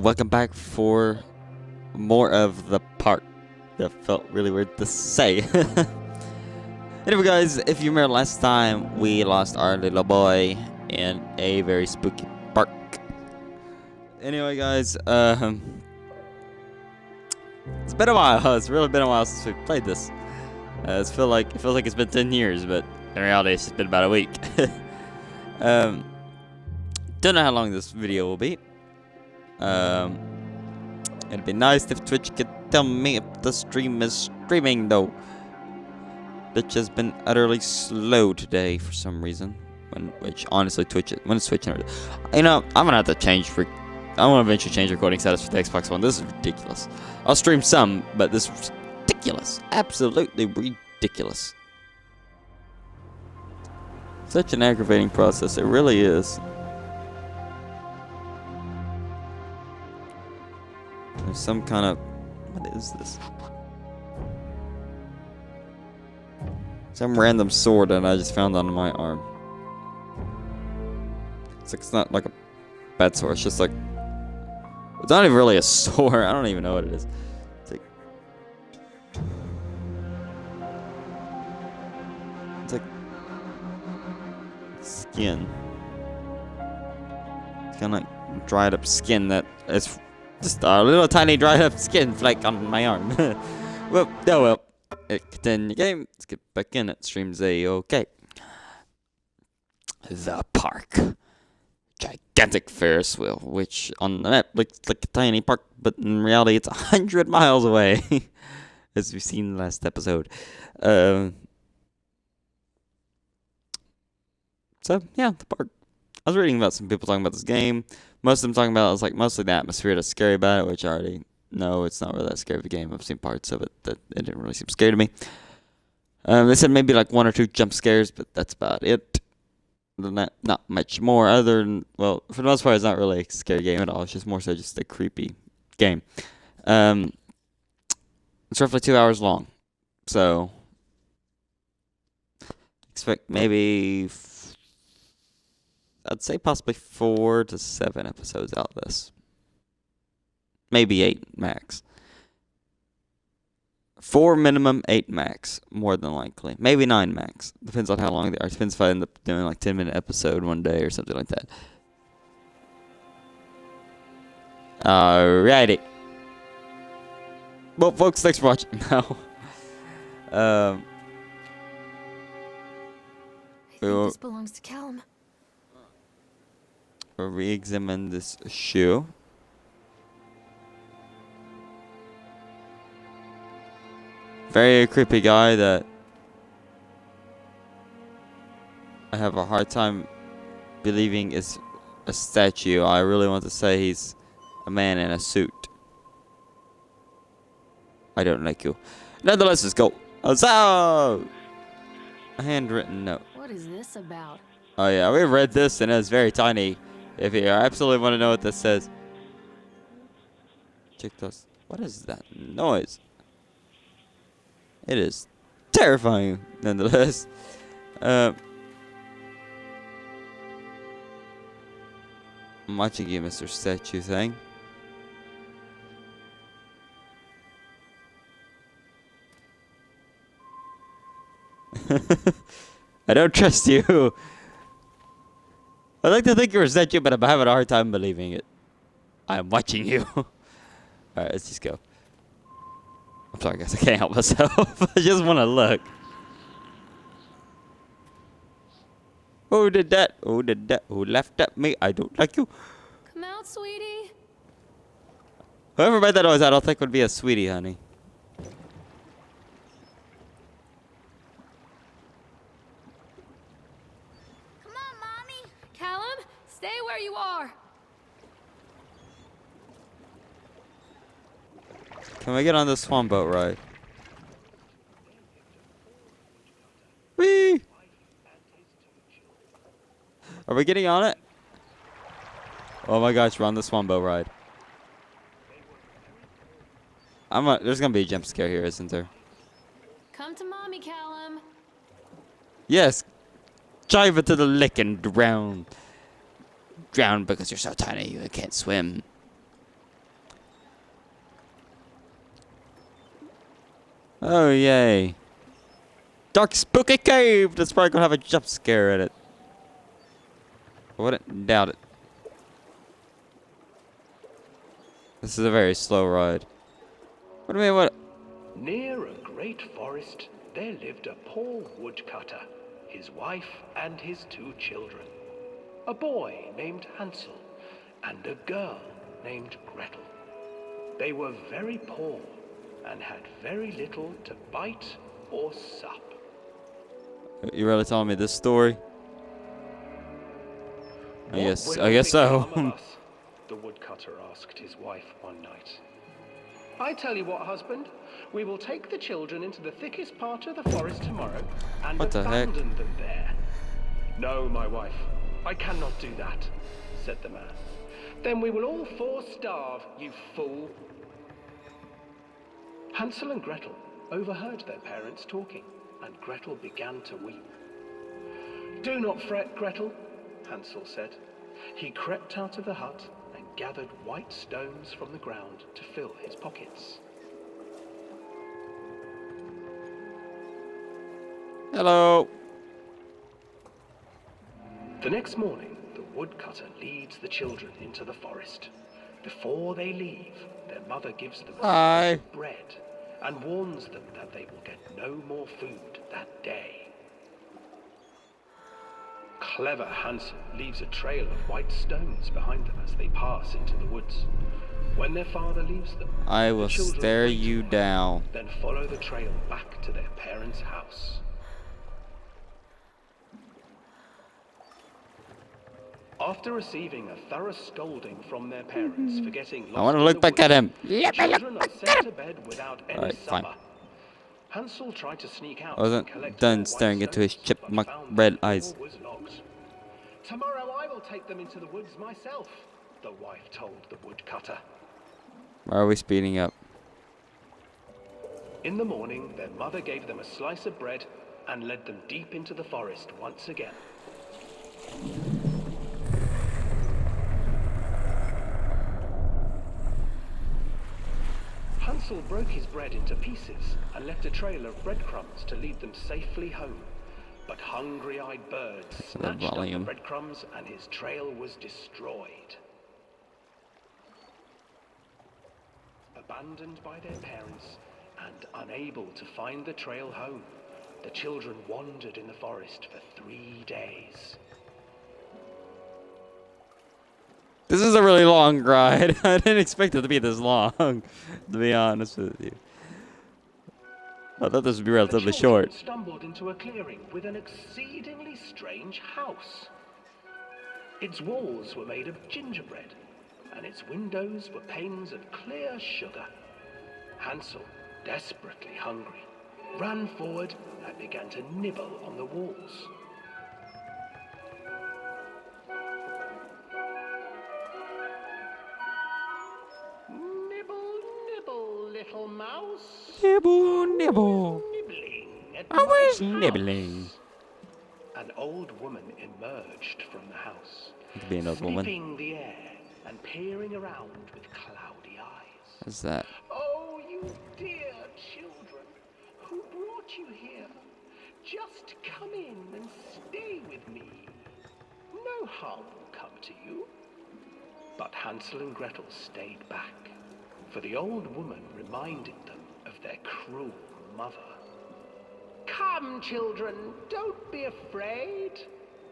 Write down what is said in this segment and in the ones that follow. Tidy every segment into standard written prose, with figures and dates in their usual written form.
Welcome back for more of the park. That felt really weird to say. Anyway, guys, if you remember last time, we lost our little boy in a very spooky park. Anyway, guys, it's been a while. It's really been a while since we played this. It feels like it's been 10 years, but in reality, it's just been about a week. Don't know how long this video will be. It'd be nice if Twitch could tell me if the stream is streaming, though. Twitch has been utterly slow today for some reason. Which honestly, when it's switching, you know, I'm gonna have to change I'm gonna eventually change recording status for the Xbox One. This is ridiculous. I'll stream some, but this is ridiculous. Absolutely ridiculous. Such an aggravating process. It really is. There's some kind of... What is this? Some random sword that I just found on my arm. It's not like a bad sword. It's just like... It's not even really a sword. I don't even know what it is. It's like... Skin. It's kind of like dried up skin that is... Just a little tiny dried up skin flake on my arm. Well, oh well. Continue the game. Let's get back in it. Streams A-OK. The park. Gigantic Ferris wheel, which on the map looks like a tiny park, but in reality it's 100 miles away. As we've seen in the last episode. So, yeah, the park. I was reading about some people talking about this game. Most of them talking about it was like mostly the atmosphere that's scary about it, which I already know it's not really that scary of a game. I've seen parts of it that it didn't really seem scary to me. They said maybe like 1 or 2 jump scares, but that's about it. Than that, not much more. Other than, well, for the most part, it's not really a scary game at all. It's just more so just a creepy game. It's roughly 2 hours long, so expect maybe. I'd say possibly 4 to 7 episodes out of this. Maybe 8 max. 4 minimum, 8 max. More than likely. Maybe 9 max. Depends on how long they are. Depends if I end up doing like 10-minute episode one day or something like that. Alrighty. Well, folks, thanks for watching. Now, I think this belongs to Callum. We'll re-examine this shoe. Very creepy guy that I have a hard time believing is a statue. I really want to say he's a man in a suit. I don't like you. Nonetheless, let's go. Huzzah! A handwritten note. What is this about? Oh yeah, we read this and it's very tiny. If you absolutely want to know what this says. Check this. What is that noise? It is terrifying, nonetheless. I'm watching you, Mr. Statue thing. I don't trust you. I'd like to think you're a statue, but I'm having a hard time believing it. I'm watching you. Alright, let's just go. I'm sorry, guys. I can't help myself. I just want to look. Who did that? Who did that? Who laughed at me? I don't like you. Come out, sweetie. Whoever made that noise, I don't think would be a sweetie, honey. Come on, Mommy. Callum, stay where you are. Can we get on this swan boat ride? Whee! Are we getting on it? Oh my gosh, we're on the swan boat ride. There's gonna be a jump scare here, isn't there? Come to Mommy, Callum. Yes. Dive into the lake and drown. Drown because you're so tiny you can't swim. Oh, yay. Dark spooky cave! That's probably gonna have a jump scare in it. I wouldn't doubt it. This is a very slow ride. What do you mean, what? Near a great forest, there lived a poor woodcutter, his wife and his 2 children. A boy named Hansel and a girl named Gretel. They were very poor and had very little to bite or sup. You really telling me this story? I What guess will become so. of us? The woodcutter asked his wife one night. I tell you what, husband, we will take the children into the thickest part of the forest tomorrow and What the heck? abandon them there. No, my wife, I cannot do that, said the man. Then we will all 4 starve, you fool. Hansel and Gretel overheard their parents talking, and Gretel began to weep. Do not fret, Gretel, Hansel said. He crept out of the hut and gathered white stones from the ground to fill his pockets. Hello. The next morning, the woodcutter leads the children into the forest. Before they leave, their mother gives them a Hi. slice of bread and warns them that they will get no more food that day. Clever Hansel leaves a trail of white stones behind them as they pass into the woods. When their father leaves them, I the will children stare wait you for him, down. then follow the trail back to their parents' house. After receiving a thorough scolding from their parents for getting lost I want to in look the back at woods, him. the children are sent to bed without any Alright, fine. supper. Hansel tried to sneak out I wasn't and collect done more white staring into his stones, chipmunk but found red the door eyes. was locked. Tomorrow I will take them into the woods myself, the wife told the woodcutter. Why are we speeding up? In the morning, their mother gave them a slice of bread and led them deep into the forest once again. Hansel broke his bread into pieces and left a trail of breadcrumbs to lead them safely home. But hungry-eyed birds snatched up the breadcrumbs and his trail was destroyed. Abandoned by their parents and unable to find the trail home, the children wandered in the forest for 3 days. This is a really long ride. I didn't expect it to be this long, to be honest with you. I thought this would be relatively The children short. stumbled into a clearing with an exceedingly strange house. Its walls were made of gingerbread, and its windows were panes of clear sugar. Hansel, desperately hungry, ran forward and began to nibble on the walls. Nibble, nibble, little mouse. Nibble, nibble. Nibbling at I my was house. nibbling. An old woman emerged from the house, To be an old woman. sniffing the air and peering around with cloudy eyes. What's that? Oh, you dear children, who brought you here? Just come in and stay with me. No harm will come to you. But Hansel and Gretel stayed back, for the old woman reminded them of their cruel mother. Come, children, don't be afraid.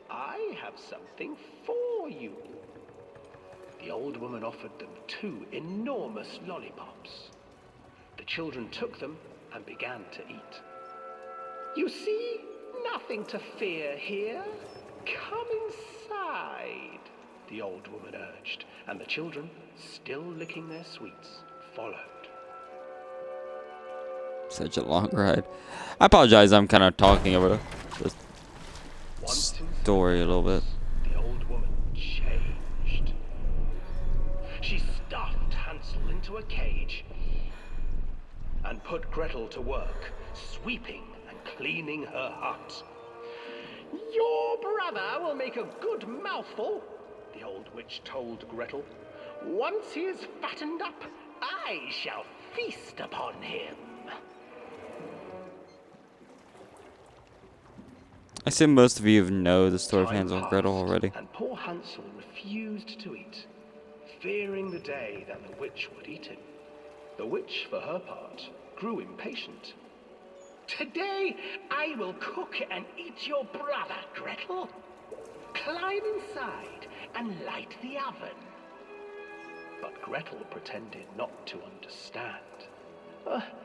I have something for you. The old woman offered them 2 enormous lollipops. The children took them and began to eat. You see, nothing to fear here. Come inside, the old woman urged, and the children, still licking their sweets, followed. Such a long ride. I apologize, I'm kind of talking over the Once story a little bit. the old woman changed. She stuffed Hansel into a cage and put Gretel to work, sweeping and cleaning her hut. Your brother will make a good mouthful, the old witch told Gretel. Once he is fattened up, I shall feast upon him. I assume most of you know the story of Time Hansel and Gretel passed, already. and poor Hansel refused to eat, fearing the day that the witch would eat him. The witch, for her part, grew impatient. Today I will cook and eat your brother, Gretel. Climb inside and light the oven. But Gretel pretended not to understand.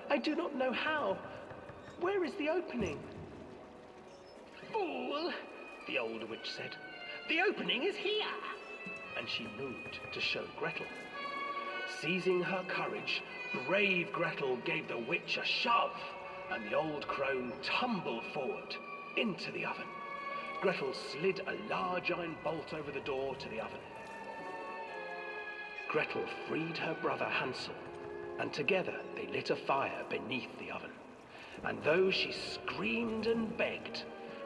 I do not know how. Where is the opening? Fool, the old witch said. The opening is here. And she moved to show Gretel. Seizing her courage, brave Gretel gave the witch a shove, and the old crone tumbled forward into the oven. Gretel slid a large iron bolt over the door to the oven. Gretel freed her brother Hansel, and together they lit a fire beneath the oven. And though she screamed and begged,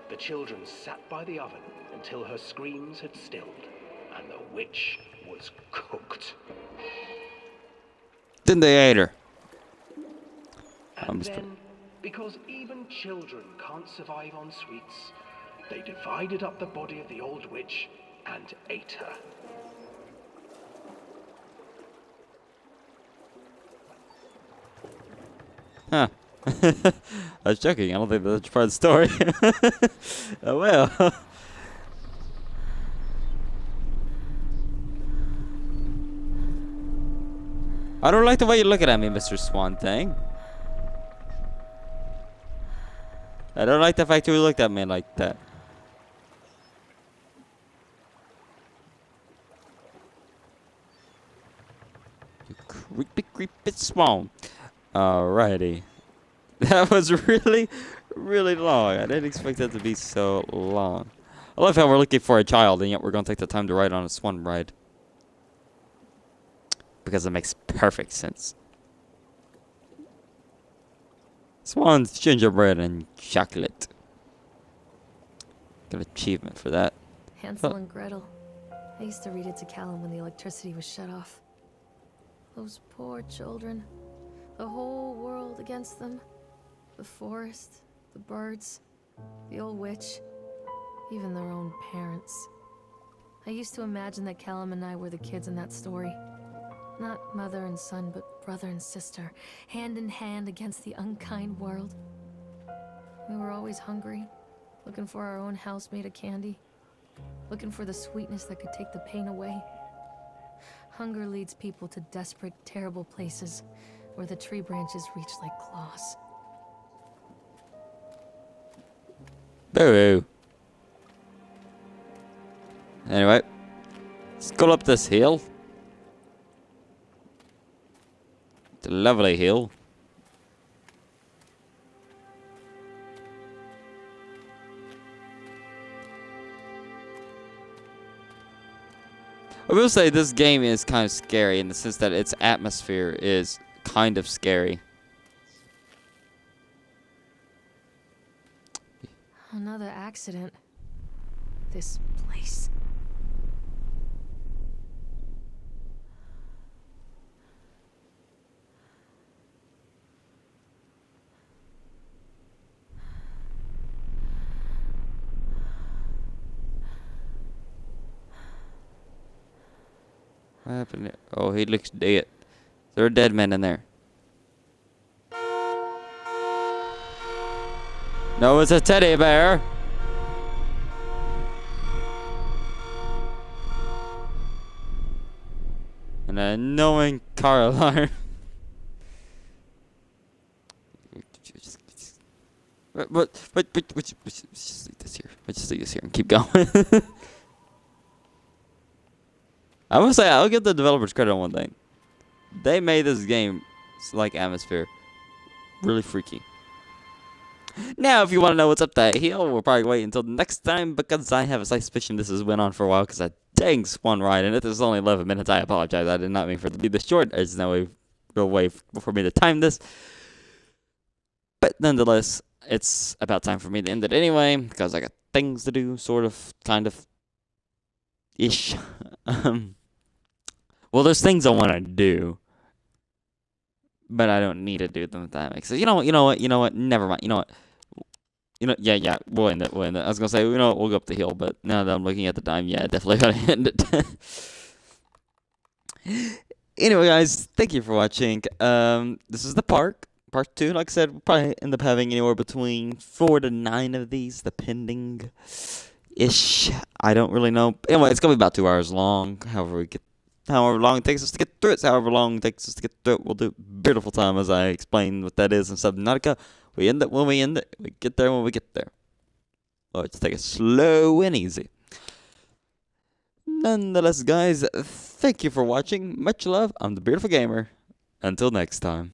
the children sat by the oven until her screams had stilled, and the witch was cooked. Then they ate her. And then, because even children can't survive on sweets, they divided up the body of the old witch and ate her. Huh. I was joking. I don't think that's part of the story. Oh well. I don't like the way you're looking at me, Mr. Swan Thing. I don't like the fact you looked at me like that. You creepy swan. Alrighty. That was really, really long. I didn't expect that to be so long. I love how we're looking for a child, and yet we're going to take the time to ride on a swan ride. Because it makes perfect sense. Swans, gingerbread, and chocolate. Got an achievement for that. Hansel and Gretel. I used to read it to Callum when the electricity was shut off. Those poor children. The whole world against them. The forest, the birds, the old witch, even their own parents. I used to imagine that Callum and I were the kids in that story. Not mother and son, but brother and sister, hand in hand against the unkind world. We were always hungry, looking for our own house made of candy, looking for the sweetness that could take the pain away. Hunger leads people to desperate, terrible places where the tree branches reach like claws. Boo. Anyway, let's go up this hill. It's a lovely hill. I will say this game is kind of scary in the sense that its atmosphere is kind of scary. Another accident. This place. What happened there? Oh, he looks dead. There are dead men in there. No, it's a teddy bear. An annoying car alarm. Just leave this here. Let's just leave this here and keep going. I will say, I'll give the developers credit on one thing. They made this game, like atmosphere, really freaky. Now, if you want to know what's up that hill, we'll probably wait until next time, because I have a slight suspicion this has went on for a while, because I dang swan ride, and if this is only 11 minutes, I apologize. I did not mean for it to be this short. There's no real way for me to time this. But nonetheless, it's about time for me to end it anyway, because I got things to do, sort of, kind of, ish. Well, there's things I want to do, but I don't need to do them if that makes sense. You know what, never mind. You know what? Yeah, we'll end it. We'll end it. I was gonna say, we'll go up the hill, but now that I'm looking at the time, yeah, definitely gotta end it. Anyway, guys, thank you for watching. This is the part 2. Like I said, we'll probably end up having anywhere between 4 to 9 of these, depending. Ish. I don't really know. Anyway, it's gonna be about 2 hours long. However long it takes us to get through it, however long it takes us to get through it, we'll do beautiful time as I explain what that is in Subnautica. We end it when we end it. We get there when we get there. Let's take it slow and easy. Nonetheless, guys, thank you for watching. Much love. I'm the Beautiful Gamer. Until next time.